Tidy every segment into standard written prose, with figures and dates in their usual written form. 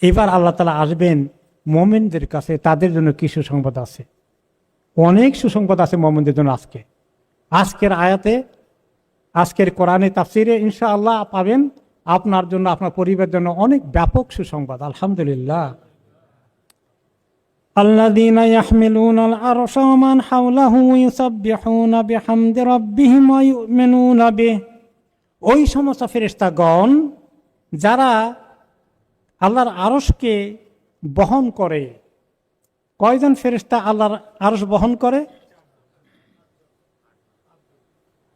এবার আল্লাহ তাআলা আসবেন মুমিনদের কাছে, তাদের জন্য কি সুসংবাদ আছে? অনেক সুসংবাদ আছে মুমিনদের জন্য। আজকের আয়াতে, আজকের কোরআনে তাফসিরে ইনশাআল্লাহ পাবেন আপনার জন্য, আপনার পরিবারের জন্য অনেক ব্যাপক সুসংবাদ। আলহামদুলিল্লাহ। আল্লাযীনা ইয়াহমিলুনাল আরশা ওয়া মান হাওলাহু ইউসাব্বিহুনা বিহামদি রাব্বিহিম ওয়া ইউমিনুনা বিহি, ওই সমস্ত ফেরেশতাগণ যারা আল্লাহর আরশকে বহন করে। কয়জন ফেরেশতা আল্লাহর আরশ বহন করে?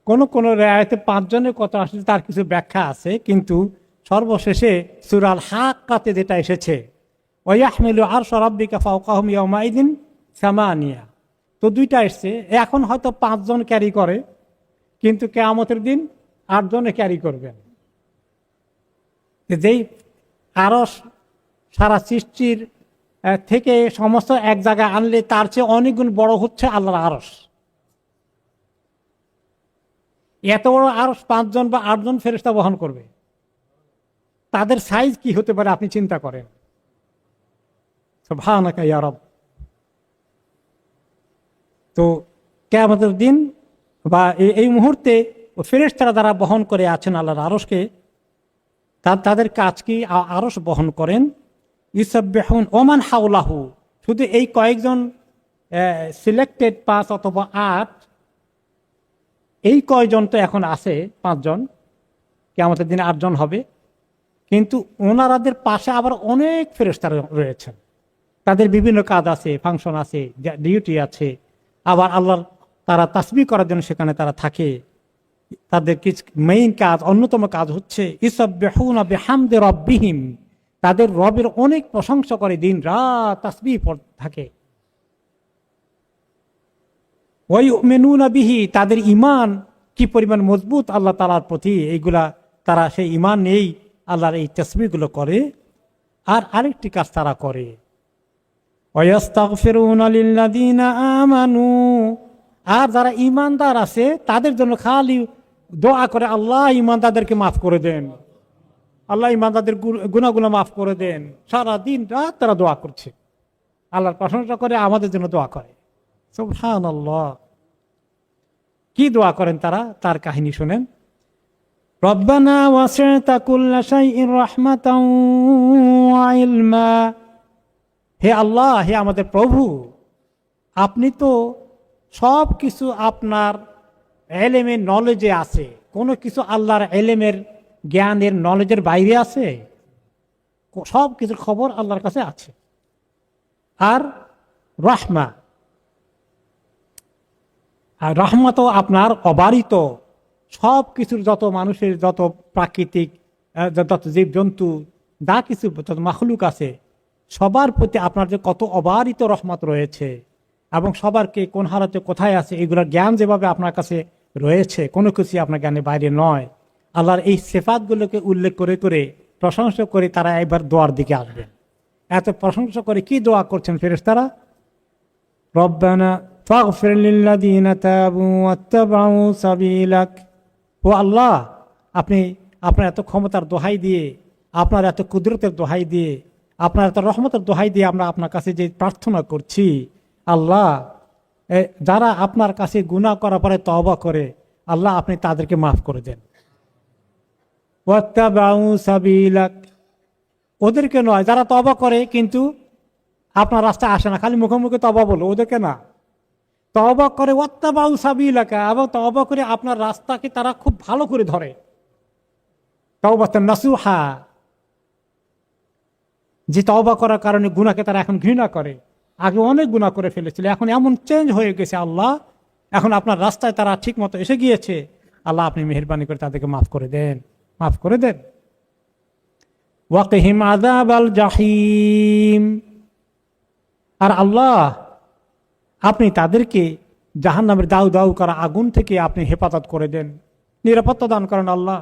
কোন রায়াতে 5 জনের কথা আসলে তার কিছু ব্যাখ্যা আছে, কিন্তু সর্বশেষে সূরা আল হাক্কাতে যেটা এসেছে, ওয়া ইয়াহমিলু আরশা রাব্বিকা ফাওকাহুম ইয়াওমাইদিন সামানিয়া, তো দুইটা এসছে। এখন হয়তো 5 জন ক্যারি করে, কিন্তু কিয়ামতের দিন 8 জনে ক্যারি করবেন। যেই আরশ সারা সৃষ্টির থেকে সমস্ত এক জায়গায় আনলে তার চেয়ে অনেক গুণ বড় হচ্ছে আল্লাহর আরশ। এত বড় আরশ 5 জন বা 8 জন ফেরেশতা বহন করবে, তাদের সাইজ কি হতে পারে আপনি চিন্তা করেন। সুবহানাকা ইয়া রব। তো কিয়ামতের দিন বা এই মুহূর্তে ফেরেশতারা যারা বহন করে আছেন আল্লাহর আরশকে, তাদের কাজ কি? আরশ বহন করেন। ইউসাব্বিহুন ওয়া মান হাওলাহু, শুধু এই কয়েকজন সিলেক্টেড 5 অথবা 8, এই কয়জন তো এখন আছে 5 জন, কিয়ামতের দিনে 8 জন হবে। কিন্তু ওনারাদের পাশে আবার অনেক ফেরেশতা রয়েছেন, তাদের বিভিন্ন কাজ আছে, ফাংশন আছে, ডিউটি আছে। আবার আল্লাহর তারা তাসবিহ করার জন্য সেখানে তারা থাকে। তাদের কিছু মেইন কাজ, অন্যতম কাজ হচ্ছে ইউসাব্বিহুনা বিহামদি রাব্বিহিম, তাদের রবের অনেক প্রশংসা করে, দিন রাত তাসবিহ থাকে। ওয়া ইউমিনুনা বিহি, তাদের ঈমান কি পরিমাণ মজবুত আল্লাহ তাআলার প্রতি, এইগুলা তারা সেই ঈমান নেই আল্লাহর এই তাসবিহগুলো করে। আর আরেকটি কাজ তারা করে, ওয়া ইস্তাগফিরুনা লিল্লাযীনা আমানু, আর যারা ঈমানদার আছে তাদের জন্য খালি দোয়া করে, আল্লাহ ঈমানদারদেরকে মাফ করে দেন, আল্লাহ ঈমানদারদের গুনাহগুলো মাফ করে দেন। সারা দিন রাত তারা দোয়া করছে, আল্লাহর প্রশংসা করে, আমাদের জন্য দোয়া করে। সুবহানাল্লাহ। কি দোয়া করেন তারা? তার কাহিনী শুনেন। রব্বানা ওয়াসি'তা কুল্লা শাইইন রাহমাতাও ওয়া ইলমা, হে আল্লাহ, হে আমাদের প্রভু, আপনি তো সব কিছু আপনার এলেমের নলেজে আছে। কোনো কিছু আল্লাহর এলেমের জ্ঞানের নলেজের বাইরে আছে? সব কিছুর খবর আল্লাহর কাছে আছে। আর রাহমা, আর রহমত আপনার অবারিত, সব কিছুর, যত মানুষের, যত প্রাকৃতিক, যত জীবজন্তু, যা কিছু যত মাখলুক আছে, সবার প্রতি আপনার যে কত অবারিত রহমত রয়েছে, এবং সবারকে কোন হারাতে কোথায় আছে এগুলোর জ্ঞান যেভাবে আপনার কাছে রয়েছে, কোনো কিছু আপনার জ্ঞানের বাইরে নয়। আল্লাহর এই সিফাতগুলোকে উল্লেখ করে করে প্রশংসা করে তারা এবার দোয়ার দিকে আসবেন। এত প্রশংসা করে কি দোয়া করছেন ফেরেশতারা? রব্বানা ফাগফির লিল্লাযীনা তাবু ওয়াত্তাবাউ সাবিলাক, ও আল্লাহ, আপনি আপনার এত ক্ষমতার দোহাই দিয়ে, আপনার এত কুদরতের দোহাই দিয়ে, আপনার এত রহমতের দোহাই দিয়ে আমরা আপনার কাছে যে প্রার্থনা করছি, আল্লাহ, যারা আপনার কাছে গুনাহ করার পরে তওবা করে, আল্লাহ আপনি তাদেরকে মাফ করে দেন। ওয়াত্তাবাউ সাবিলাক, ওদেরকে নয় যারা তওবা করে কিন্তু আপনার রাস্তায় আসে না, খালি মুখে মুখে তওবা বলো, ওদেরকে না। তওবা করে ওয়াত্তাবাউ সাবিলাকা, এবং তওবা করে আপনার রাস্তাকে তারা খুব ভালো করে ধরে, তাওবাতান নাসুহা, যে তওবা করার কারণে গুনাহকে তারা এখন ঘৃণা করে। আগে অনেক গুনাহ করে ফেলেছিল, এখন এমন চেঞ্জ হয়ে গেছে আল্লাহ, এখন আপনার রাস্তায় তারা ঠিক মতো এসে গিয়েছে, আল্লাহ আপনি মেহেরবানি করে তাদেরকে মাফ করে দেন, মাফ করে দেন। ওয়াকিহিম আযাবাল জাহিম, আর আল্লাহ আপনি তাদেরকে জাহান্নামের দাউ দাউ করা আগুন থেকে আপনি হেফাজত করে দেন, নিরাপত্তা দান করেন। আল্লাহ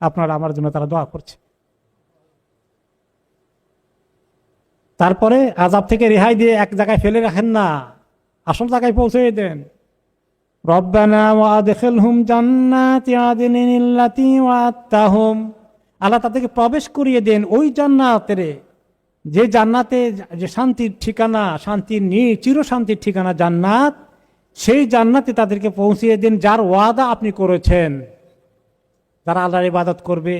আপনার আমার জন্য তারা দোয়া করছে। তারপরে আযাব থেকে রেহাই দিয়ে এক জায়গায় ফেলে রাখেন না, আসল জায়গায় পৌঁছে দেন। রব্বানা ওয়া আদখিলহুম জান্নাতি আদনিন আল্লাতী ওয়া'আদতাহুম আল্লাহ তাদেরকে প্রবেশ করিয়ে দেন ওই জান্নাতের, যে জান্নাতে যে শান্তির ঠিকানা, শান্তির চিরশান্তির ঠিকানা জান্নাত, সেই জান্নাতে তাদেরকে পৌঁছিয়ে দেন যার ওয়াদা আপনি করেছেন। তারা আল্লাহর ইবাদত করবে,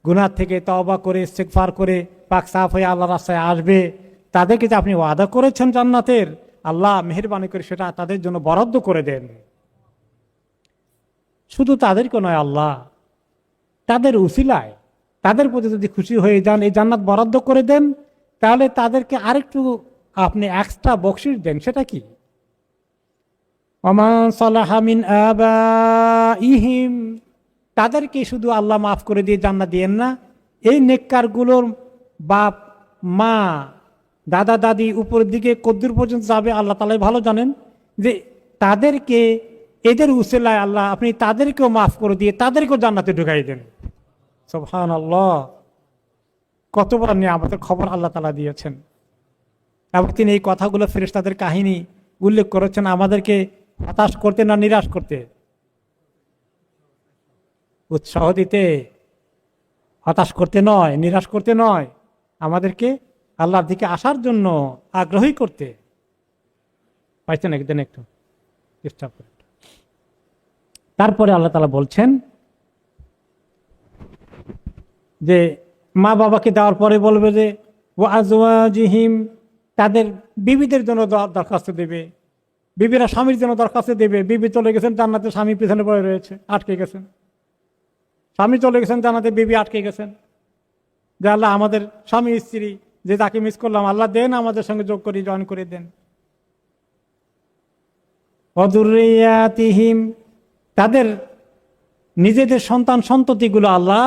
গুনাহ থেকে তওবা করে ইস্তেগফার করে পাক সাফ হয়ে আল্লাহর রাস্তায় আসবে, তাদেরকে যে আপনি ওয়াদা করেছেন জান্নাতের, আল্লাহ মেহেরবানি করে সেটা তাদের জন্য বরাদ্দ করে দেন। শুধু তাদেরকে নয়, আল্লাহ তাদের উসিলায় তাদের প্রতি যদি খুশি হয়ে যান, এই জান্নাত বরাদ্দ করে দেন, তাহলে তাদেরকে আরেকটু আপনি এক্সট্রা বকশিশ দেন। সেটা কি? ওমান সালাহা মিন আবাইহিম, তাদেরকে শুধু আল্লাহ মাফ করে দিয়ে জান্নাত দিয়েন না, এই নেককারগুলোর বাপ মা দাদা দাদি উপরের দিকে কদ্দুর পর্যন্ত যাবে আল্লাহ তাআলাই ভালো জানেন, যে তাদেরকে এদের উসিলায় আল্লাহ আপনি তাদেরকেও মাফ করে দিয়ে তাদেরকেও জান্নাতে ঢুকাই দেন। সুবহানাল্লাহ, কত বড় নিয়ামতের খবর আল্লাহ তাআলা দিয়েছেন। এবং তিনি এই কথাগুলো ফেরেশতাদের কাহিনী উল্লেখ করেছেন আমাদেরকে হতাশ করতে না নিরাশ করতে, উৎসাহ দিতে, হতাশ করতে নয়, নিরাশ করতে নয়, আমাদেরকে আল্লাহর দিকে আসার জন্য আগ্রহী করতে। পাইছেন একদিন একটু ডিস্টার্ব করে। তারপরে আল্লাহ তাআলা বলছেন যে মা বাবাকে দেওয়ার পরে বলবে যে ওয়া আজওয়াজিহিম, তাদের বিবিদের জন্য দরখাস্ত দেবে, বিবিরা স্বামীর জন্য দরখাস্ত দেবে। বিবি চলে গেছেন জান্নাতে, স্বামী পিছনে পড়ে রয়েছে, আটকে গেছেন। স্বামী চলে গেছেন জান্নাতে, বিবি আটকে গেছেন, যে আল্লাহ আমাদের স্বামী স্ত্রী যে তাকে মিস করলাম, আল্লাহ দেন আমাদের সঙ্গে যোগ করে জয়েন করে দেন। অদুরিয়াতিহিম, তাদের নিজেদের সন্তান সন্ততিগুলো আল্লাহ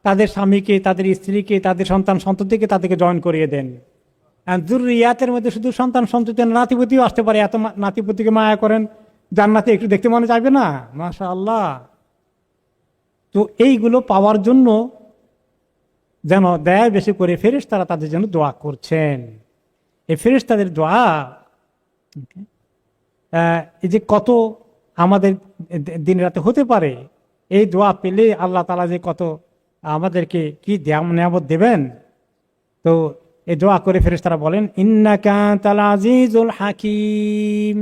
তাদের স্বামীকে, তাদের স্ত্রীকে, তাদের সন্তান সন্ততিকে তাদেরকে জয়েন করিয়ে দেন। যুররিয়াতের মধ্যে শুধু সন্তান সন্ততি, নাতিপুতিও আসতে পারে। এত নাতিপুতিকে মায়া করেন, জান্নাতে একটু দেখতে মনে যাবে না? মাশাআল্লাহ। তো এইগুলো পাওয়ার জন্য যেন দয়া বেশি করে ফেরেশতারা তাদের জন্য দোয়া করছেন। এই ফেরেশতাদের দোয়া এই যে কত আমাদের দিন রাতে হতে পারে, এই দোয়া পেলে আল্লাহ তাআলা যে কত আমাদেরকে কি নিয়ামত দেবেন। তো এই দোয়া করে ফেরেশতারা বলেন ইন্নাকা আনতাল আজিজুল হাকিম,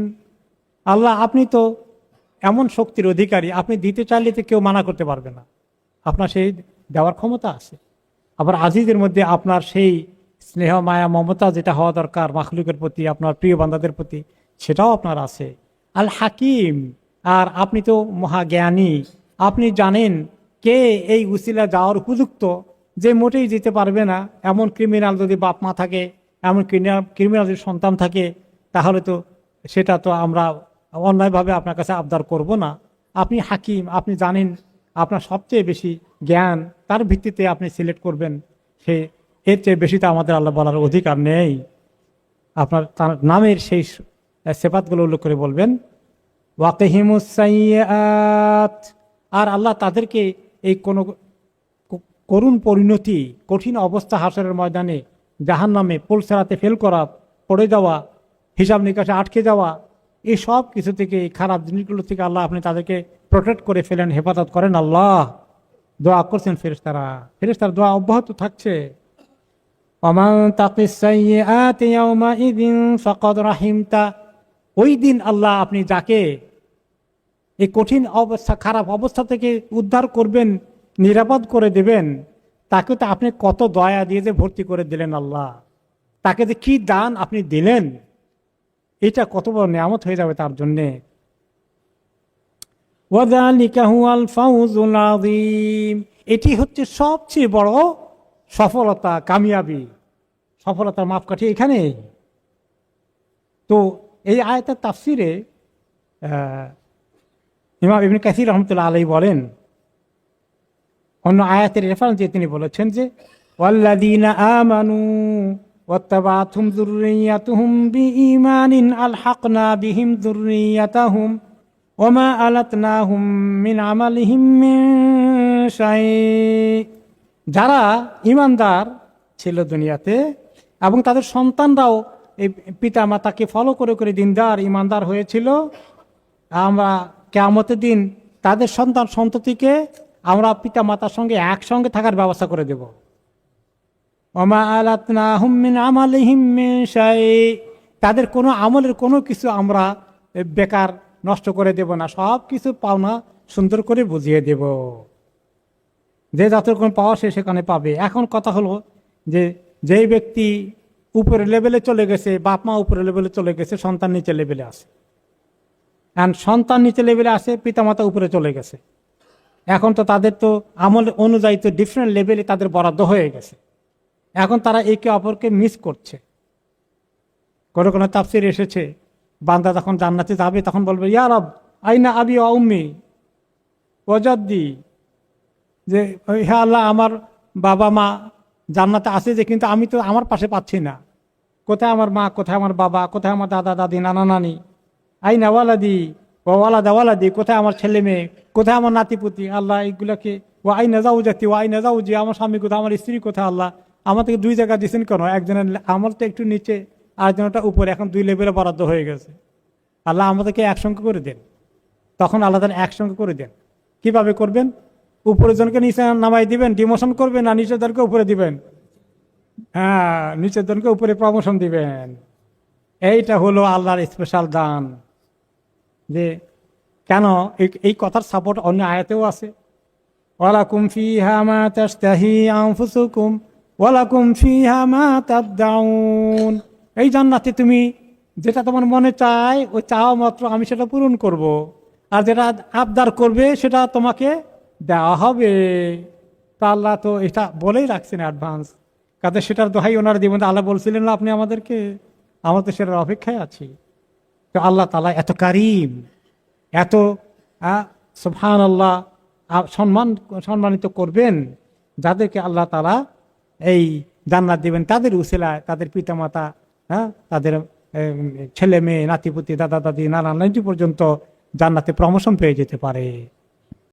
আল্লাহ আপনি তো এমন শক্তির অধিকারী, আপনি দিতে চাইলে তো কেউ মানা করতে পারবে না, আপনার সেই দেওয়ার ক্ষমতা আছে। আবার আজিজের মধ্যে আপনার সেই স্নেহ মায়া মমতা যেটা হওয়া দরকার মাখলুকের প্রতি, আপনার প্রিয় বান্দাদের প্রতি, সেটাও আপনার আছে। আল হাকিম, আর আপনি তো মহাজ্ঞানী, আপনি জানেন কে এই উসিলা যাওয়ার উপযুক্ত, যে মোটেই যেতে পারবে না। এমন ক্রিমিনাল যদি বাপ মা থাকে, এমন ক্রিমিনাল যদি সন্তান থাকে, তাহলে তো সেটা তো আমরা অন্যায়ভাবে আপনার কাছে আবদার করব না। আপনি হাকিম, আপনি জানেন, আপনার সবচেয়ে বেশি জ্ঞান, তার ভিত্তিতে আপনি সিলেক্ট করবেন। সে এর চেয়ে বেশি তো আমাদের আল্লাহ বলার অধিকার নেই। আপনার তার নামের সেই সেফাতগুলো উল্লেখ করে বলবেন ওয়াকিহিমুস সাইয়্যাত, আর আল্লাহ তাদেরকে এই কোন করুণ পরিণতি, কঠিন অবস্থা হাসরের ময়দানে, জাহান্নামে পুলসেরাতে ফেল করা, পড়ে যাওয়া, হিসাব নিকাশে আটকে যাওয়া, এই সব কিছু থেকে, খারাপ জিনিসগুলো থেকে আল্লাহ আপনি তাদেরকে প্রোটেক্ট করে ফেলেন, হেফাজত করেন। আল্লাহ দোয়া করছেন ফেরেশতারা, ফেরেশতার দোয়া অব্যাহত থাকছে। ওমান তাকিস সাইয়্যাতি ইয়াউমাইযিন ফাকাদ রাহিমতা, ওই দিন আল্লাহ আপনি যাকে এই কঠিন অবস্থা, খারাপ অবস্থা থেকে উদ্ধার করবেন, নিরাপদ করে দেবেন, তাকে তো আপনি কত দয়া দিয়ে যে ভর্তি করে দিলেন। আল্লাহ তাকে যে কি দান আপনি দিলেন, এটা কত বড় নিয়ামত হয়ে যাবে তার জন্যে। ওয়াযালিকা হুয়াল ফাউজুল আযীম, এটি হচ্ছে সবচেয়ে বড় সফলতা, কামিয়াবি, সফলতার মাপকাঠি এখানে। তো এই আয়াতের তাফসিরে ইমাম ইবনে কাসির রাহমাতুল্লাহ আলাইহি বলেন, অন্য আয়াতের রেফারেন্স দিয়ে তিনি বলেছেন যে ওয়াল্লাযীনা আমানু ওয়াত্তাবাতুহুম যুররিয়াতুহুম বিঈমানিন আলহাকনা বিহিম যুররিয়াতাহুম ওমা আলাতনাহুম মিন আমালিহিম মিন শাই, যারা ঈমানদার ছিল দুনিয়াতে এবং তাদের সন্তানরাও এই পিতা মাতাকে ফলো করে করে দিনদার ঈমানদার হয়েছিল, আমরা কিয়ামতের দিন তাদের সন্তান সন্ততিকে আমরা পিতা মাতার সঙ্গে একসঙ্গে থাকার ব্যবস্থা করে দেব। ওমা আলাতনাহুম মিন আমালিহিম মিন শাই, তাদের কোনো আমলের কোনো কিছু আমরা বেকার নষ্ট করে দেব না, সব কিছু পাওনা সুন্দর করে বুঝিয়ে দেব। যে যাত্রা কোনো পাওয়া সে সেখানে পাবে। এখন কথা হলো যে যেই ব্যক্তি উপরের লেভেলে চলে গেছে, বাপ মা উপরের লেভেলে চলে গেছে, সন্তান নিচে লেভেলে আসে। এখন সন্তান নিচে লেভেলে আসে, পিতামাতা উপরে চলে গেছে। এখন তো তাদের তো আমল অনুযায়ী তো ডিফারেন্ট লেভেলে তাদের বরাদ্দ হয়ে গেছে। এখন তারা একে অপরকে মিস করছে। কোনো কোনো তাফসির এসেছে, বান্দা যখন জান্নাতে যাবে তখন বলবে, ইয়া রব আইনা আবি ওয়া উম্মি ওয়া জাদ্দি, যে হে আল্লাহ, আমার বাবা মা জান্নাতে আছে যে, কিন্তু আমি তো আমার পাশে পাচ্ছি না। কোথায় আমার মা, কোথায় আমার বাবা, কোথায় আমার দাদা দাদি নানা নানি, আইনা ওয়ালাদি ও ওয়ালাদা ওয়ালাদি, কোথায় আমার ছেলে মেয়ে, কোথায় আমার নাতিপুতি। আল্লাহ এইগুলাকে, ও আইনা জাউজাতি ও আইনা জাউজি, আমার স্বামী কোথায়, আমার স্ত্রী কোথায়। আল্লাহ আমাদেরকে দুই জায়গা দিচ্ছেন কেন? একজনের আমার তো একটু নিচে, আরেকজনটা উপরে, এখন দুই লেভেলে বরাদ্দ হয়ে গেছে। আল্লাহ আমাদেরকে একসঙ্গে করে দেন। তখন আল্লাহ তাআলা একসঙ্গে করে দেন। কিভাবে করবেন? উপরের জনকে নিচে নামাই দিবেন, ডিমোশন করবেন, আর নিচের জনকে উপরে দিবেন। হ্যাঁ, নিচের জনকে উপরে প্রমোশন দিবেন। এইটা হলো আল্লাহর স্পেশাল দান। যে কেন এই কথার সাপোর্ট অন্য আয়াতেও আছে, ওয়ালাকুম ফিহা মা তাশতাহি আনফুসুকুম ওয়ালাকুম ফিহা মা তাদদাউন। এই জান্নাতে তুমি যেটা তোমার মনে চায়, ওই চাওয়া মাত্র আমি সেটা পূরণ করব, আর যেটা আবদার করবে সেটা তোমাকে দেওয়া হবে। তা আল্লাহ তো এটা বলেই রাখছেন অ্যাডভান্স, কাজে সেটার দোহাই ওনার দিবেন। আল্লাহ বলছিলেন না আপনি আমাদেরকে, আমরা তো সেটার অপেক্ষায় আছি। তো আল্লাহ তাআলা এত কারিম, এত সুবহানাল্লাহ সম্মানিত করবেন যাদেরকে আল্লাহ তাআলা এই জান্নাত দিবেন, তাদের উসিলায় তাদের পিতামাতা, তাদের ছেলে মেয়ে নাতিপুতি দাদা দাদি নানা নানি পর্যন্ত জান্নাতে প্রমোশন পেয়ে যেতে পারে।